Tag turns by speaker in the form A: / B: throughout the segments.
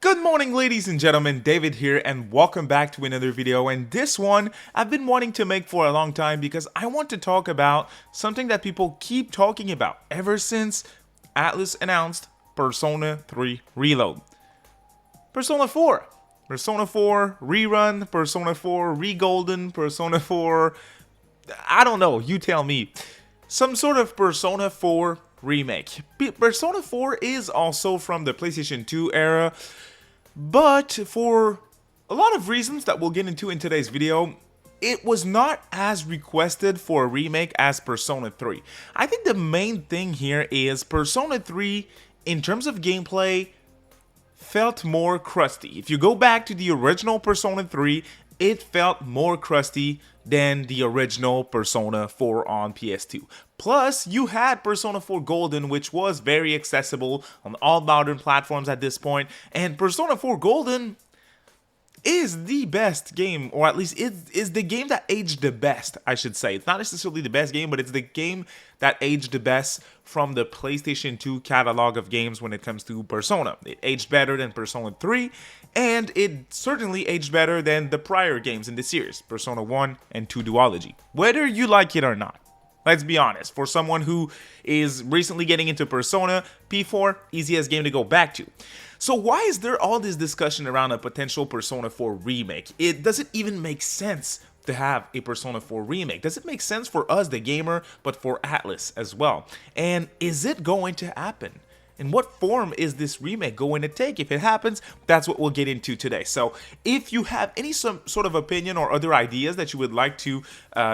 A: Good morning, ladies and gentlemen, David here, and welcome back to another video. And this one I've been wanting to make for a long time because I want to talk about something that people keep talking about ever since ATLUS announced Persona 3 Reload. Persona 4 Rerun, Persona 4 Regolden, Persona 4, I don't know, you tell me. Some sort of Persona 4 remake. Persona 4 is also from the PlayStation 2 era, but for a lot of reasons that we'll get into in today's video, it was not as requested for a remake as Persona 3. I think the main thing here is Persona 3, in terms of gameplay, felt more crusty. If you go back to the original Persona 3, it felt more crusty than the original Persona 4 on PS2. Plus, you had Persona 4 Golden, which was very accessible on all modern platforms at this point, and Persona 4 Golden is the best game, or at least it is the game that aged the best, I should say. It's not necessarily the best game, but it's the game that aged the best from the PlayStation 2 catalog of games when it comes to Persona. It aged better than Persona 3, and it certainly aged better than the prior games in the series, Persona 1 and 2 Duology. Whether you like it or not. Let's be honest, for someone who is recently getting into Persona, P4, easiest game to go back to. So why is there all this discussion around a potential Persona 4 remake? Does it even make sense to have a Persona 4 remake? Does it make sense for us, the gamer, but for ATLUS as well? And is it going to happen? And what form is this remake going to take? If it happens, that's what we'll get into today. So if you have any some sort of opinion or other ideas that you would like to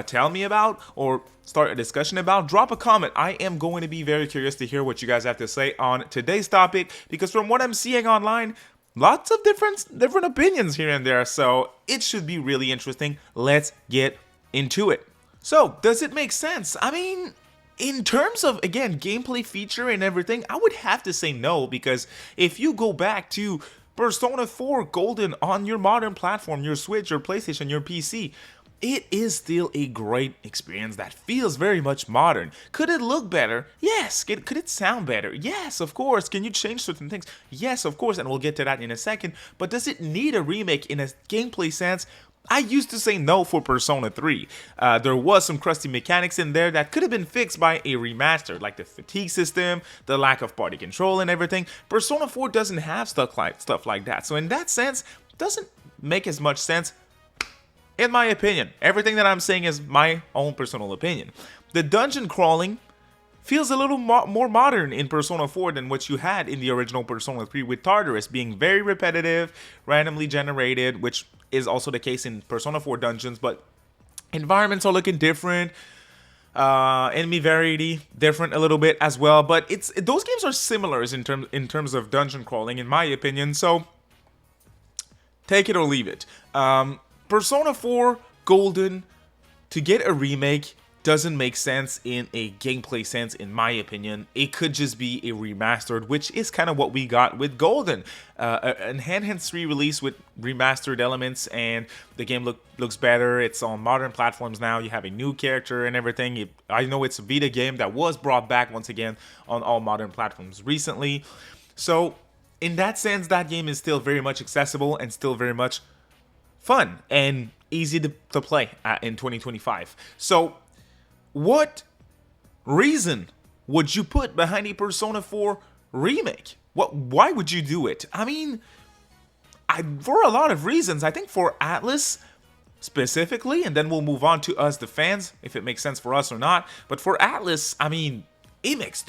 A: tell me about or start a discussion about, drop a comment. I am going to be very curious to hear what you guys have to say on today's topic, because from what I'm seeing online, lots of different opinions here and there. So it should be really interesting. Let's get into it. So does it make sense? I mean, in terms of, again, gameplay feature and everything, I would have to say no, because if you go back to Persona 4 Golden on your modern platform, your Switch, your PlayStation, your PC, it is still a great experience that feels very much modern. Could it look better? Yes. Could it sound better? Yes, of course. Can you change certain things? Yes, of course, and we'll get to that in a second. But does it need a remake in a gameplay sense? I used to say no for Persona 3. There was some crusty mechanics in there that could have been fixed by a remaster, like the fatigue system, the lack of party control and everything. Persona 4 doesn't have stuff like that. So in that sense, it doesn't make as much sense, in my opinion. Everything that I'm saying is my own personal opinion. The dungeon crawling feels a little more modern in Persona 4 than what you had in the original Persona 3, with Tartarus being very repetitive, randomly generated, which is also the case in Persona 4 dungeons, but environments are looking different, enemy variety different a little bit as well, but those games are similar in terms of dungeon crawling, in my opinion, so take it or leave it. Persona 4 Golden, to get a remake, doesn't make sense in a gameplay sense, in my opinion. It could just be a remastered, which is kind of what we got with Golden. An enhanced re-release with remastered elements, and the game looks better. It's on modern platforms now. You have a new character and everything. I know it's a Vita game that was brought back once again on all modern platforms recently. So in that sense, that game is still very much accessible and still very much fun and easy to play in 2025. So what reason would you put behind a Persona 4 remake? Why would you do it? I mean, for a lot of reasons. I think for ATLUS specifically, and then we'll move on to us, the fans, if it makes sense for us or not. But for ATLUS, I mean, it makes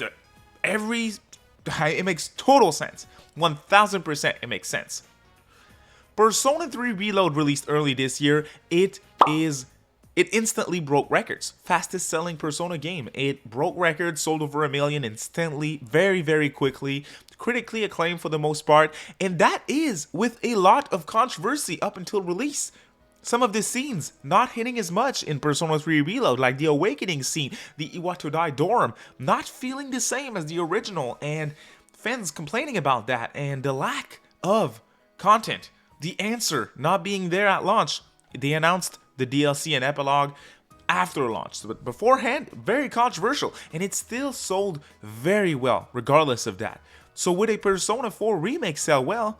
A: total sense. 1000% it makes sense. Persona 3 Reload released early this year. It instantly broke records. Fastest selling Persona game. It broke records, sold over 1 million instantly, very, very quickly. Critically acclaimed for the most part. And that is with a lot of controversy up until release. Some of the scenes not hitting as much in Persona 3 Reload, like the Awakening scene, the Iwatodai dorm, not feeling the same as the original, and fans complaining about that, and the lack of content. The answer not being there at launch. They announced the DLC and epilogue after launch, but beforehand, very controversial, and it still sold very well regardless of that. So would a Persona 4 remake sell well?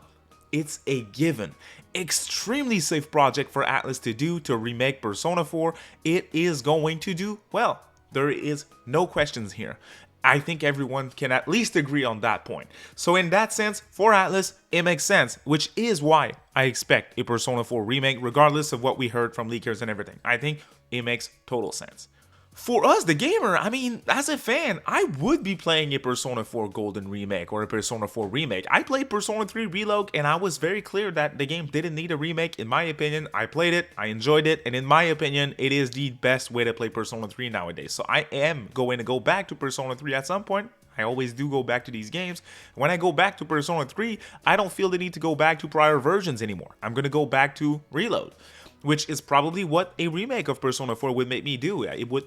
A: it's a given. Extremely safe project for ATLUS to do to remake Persona 4. It is going to do well. There is no questions here. I think everyone can at least agree on that point. So in that sense, for ATLUS, it makes sense, which is why I expect a Persona 4 remake, regardless of what we heard from leakers and everything. I think it makes total sense. For us, the gamer, I mean, as a fan, I would be playing a Persona 4 Golden remake or a Persona 4 remake. I played Persona 3 Reload, and I was very clear that the game didn't need a remake. In my opinion, I played it, I enjoyed it, and in my opinion, it is the best way to play Persona 3 nowadays. So I am going to go back to Persona 3 at some point. I always do go back to these games. When I go back to Persona 3, I don't feel the need to go back to prior versions anymore. I'm going to go back to Reload, which is probably what a remake of Persona 4 would make me do. It would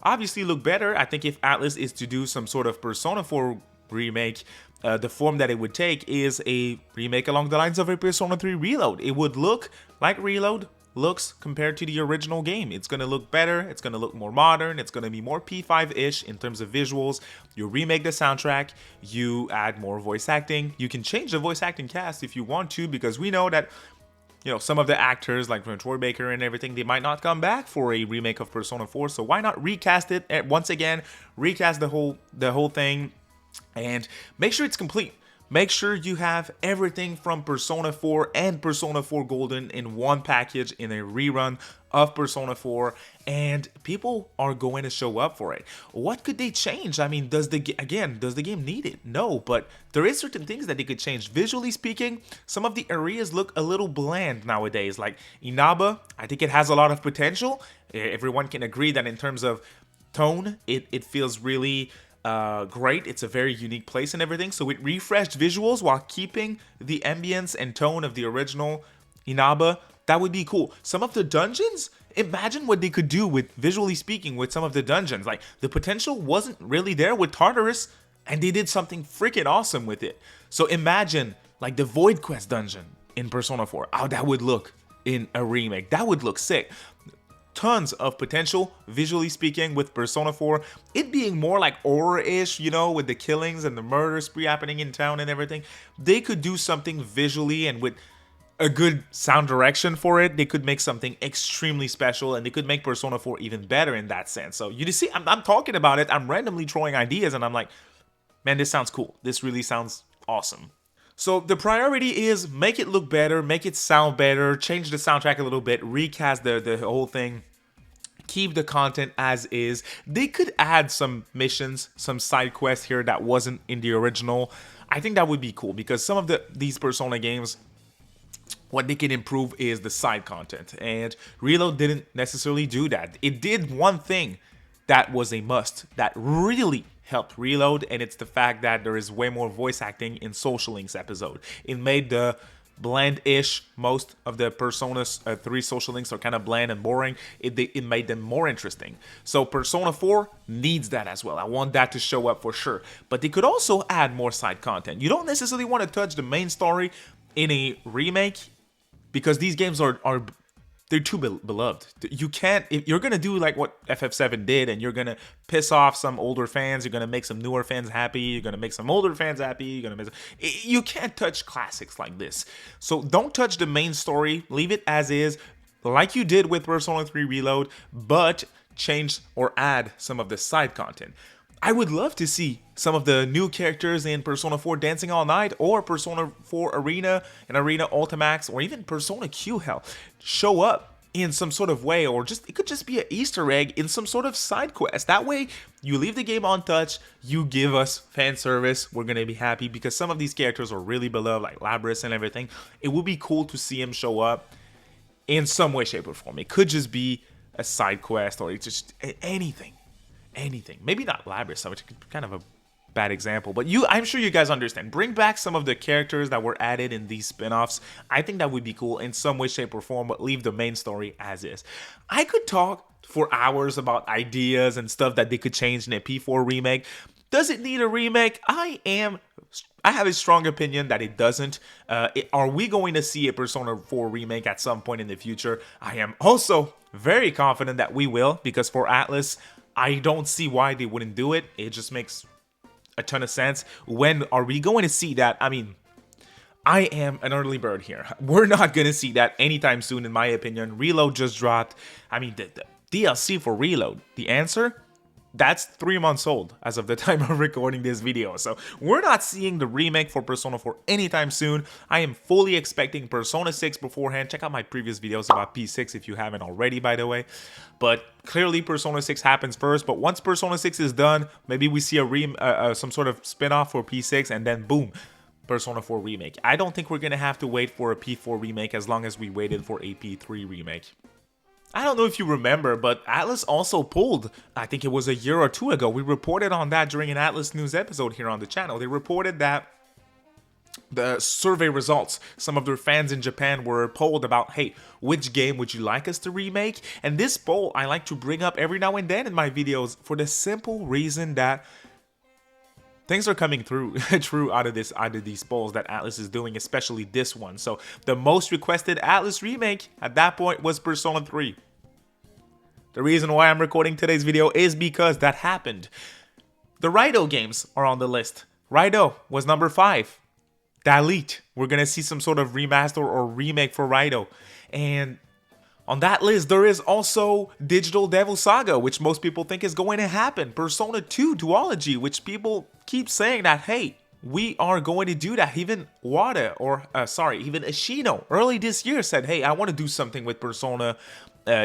A: obviously look better. I think if ATLUS is to do some sort of Persona 4 remake, the form that it would take is a remake along the lines of a Persona 3 Reload. It would look like Reload looks compared to the original game. It's going to look better, it's going to look more modern, it's going to be more P5-ish in terms of visuals. You remake the soundtrack, you add more voice acting. You can change the voice acting cast if you want to, because we know that some of the actors like Troy Baker and everything, they might not come back for a remake of Persona 4. So why not recast it once again, recast the whole thing, and make sure it's complete. Make sure you have everything from Persona 4 and Persona 4 Golden in one package in a rerun of Persona 4, and people are going to show up for it. What could they change? I mean, does the game need it? No, but there is certain things that they could change. Visually speaking, some of the areas look a little bland nowadays. Like Inaba, I think it has a lot of potential. Everyone can agree that in terms of tone, it feels really great. It's a very unique place and everything. So with refreshed visuals while keeping the ambience and tone of the original Inaba, that would be cool. Some of the dungeons, imagine what they could do with, visually speaking, with some of the dungeons. Like, the potential wasn't really there with Tartarus, and they did something freaking awesome with it. So imagine, like, the Void Quest dungeon in Persona 4. How that would look in a remake. That would look sick. Tons of potential, visually speaking, with Persona 4. It being more like horror-ish, with the killings and the murder spree happening in town and everything. They could do something visually and with a good sound direction for it. They could make something extremely special, and they could make Persona 4 even better in that sense. So you see, I'm talking about it. I'm randomly throwing ideas, and I'm like, man, this sounds cool. This really sounds awesome. So the priority is make it look better, make it sound better, change the soundtrack a little bit, recast the whole thing, keep the content as is. They could add some missions, some side quests here that wasn't in the original. I think that would be cool, because some of these Persona games, what they can improve is the side content, and Reload didn't necessarily do that. It did one thing that was a must, that really helped Reload, and it's the fact that there is way more voice acting in Social Link's episode. It made the bland-ish, most of the Persona's 3 Social Links are kind of bland and boring. It made them more interesting. So Persona 4 needs that as well. I want that to show up for sure. But they could also add more side content. You don't necessarily want to touch the main story in a remake, because these games they're too beloved. You can't, if you're gonna do like what FF7 did, and you're gonna piss off some older fans, you're gonna make some newer fans happy, you're gonna make some older fans happy, you can't touch classics like this. So don't touch the main story, leave it as is, like you did with Persona 3 Reload, but change or add some of the side content. I would love to see some of the new characters in Persona 4 Dancing All Night, or Persona 4 Arena and Arena Ultimax, or even Persona Q Hell show up in some sort of way, or it could just be an Easter egg in some sort of side quest. That way, you leave the game untouched, you give us fan service, we're gonna be happy, because some of these characters are really beloved, like Labris and everything. It would be cool to see him show up in some way, shape, or form. It could just be a side quest, or it's just anything. Maybe not Labris, which is kind of a bad example, but I'm sure you guys understand. Bring back some of the characters that were added in these spin-offs. I think that would be cool in some way, shape, or form, but leave the main story as is. I could talk for hours about ideas and stuff that they could change in a P4 remake. Does it need a remake? I have a strong opinion that it doesn't. Are we going to see a Persona 4 remake at some point in the future? I am also very confident that we will, because for ATLUS, I don't see why they wouldn't do it. It just makes a ton of sense. When are we going to see that? I mean, I am an early bird here. We're not gonna see that anytime soon, in my opinion. Reload just dropped. I mean, the DLC for Reload. The answer? That's 3 months old as of the time of recording this video. So we're not seeing the remake for Persona 4 anytime soon. I am fully expecting Persona 6 beforehand. Check out my previous videos about P6 if you haven't already, by the way. But clearly Persona 6 happens first. But once Persona 6 is done, maybe we see some sort of spin-off for P6, and then boom, Persona 4 remake. I don't think we're gonna have to wait for a P4 remake as long as we waited for a P3 remake. I don't know if you remember, but ATLUS also pulled, I think it was a year or two ago, we reported on that during an ATLUS news episode here on the channel. They reported that the survey results, some of their fans in Japan were polled about, hey, which game would you like us to remake? And this poll I like to bring up every now and then in my videos for the simple reason that things are coming through true out of these polls that ATLUS is doing, especially this one. So the most requested ATLUS remake at that point was Persona 3. The reason why I'm recording today's video is because that happened. The Raidou games are on the list. Raidou was number 5. Delete. We're gonna see some sort of remaster or remake for Raidou. And on that list, there is also Digital Devil Saga, which most people think is going to happen. Persona 2 Duology, which people keep saying that, hey, we are going to do that. Even Wada, even Ashino, early this year said, hey, I want to do something with Persona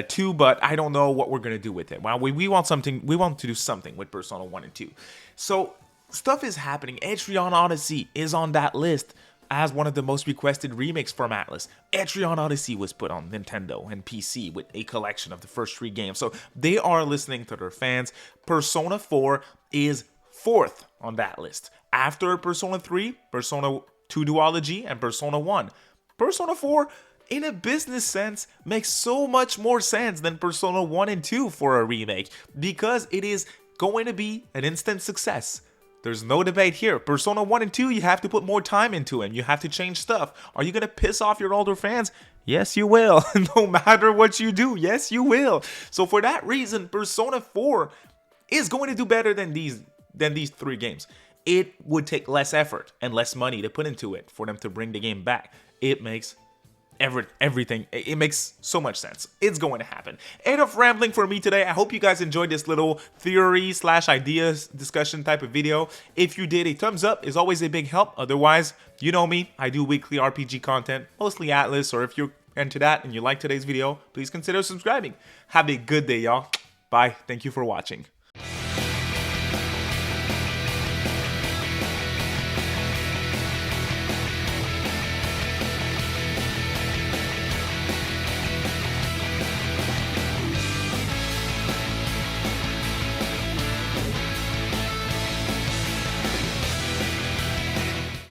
A: 2, but I don't know what we're going to do with it. Well, we want to do something with Persona 1 and 2. So stuff is happening. Etrian Odyssey is on that list as one of the most requested remakes from ATLUS. Etrian Odyssey was put on Nintendo and PC with a collection of the first 3 games. So they are listening to their fans. Persona 4 is 4th on that list. After Persona 3, Persona 2 Duology, and Persona 1. Persona 4, in a business sense, makes so much more sense than Persona 1 and 2 for a remake, because it is going to be an instant success. There's no debate here. Persona 1 and 2, you have to put more time into it. You have to change stuff. Are you going to piss off your older fans? Yes, you will. No matter what you do, yes, you will. So for that reason, Persona 4 is going to do better than these 3 games. It would take less effort and less money to put into it for them to bring the game back. It makes everything, it makes so much sense. It's going to happen. Enough rambling for me today. I hope you guys enjoyed this little theory / ideas discussion type of video. If you did, a thumbs up is always a big help. Otherwise, you know me, I do weekly RPG content, mostly ATLUS, or if you're into that and you like today's video, please consider subscribing. Have a good day, y'all. Bye. Thank you for watching.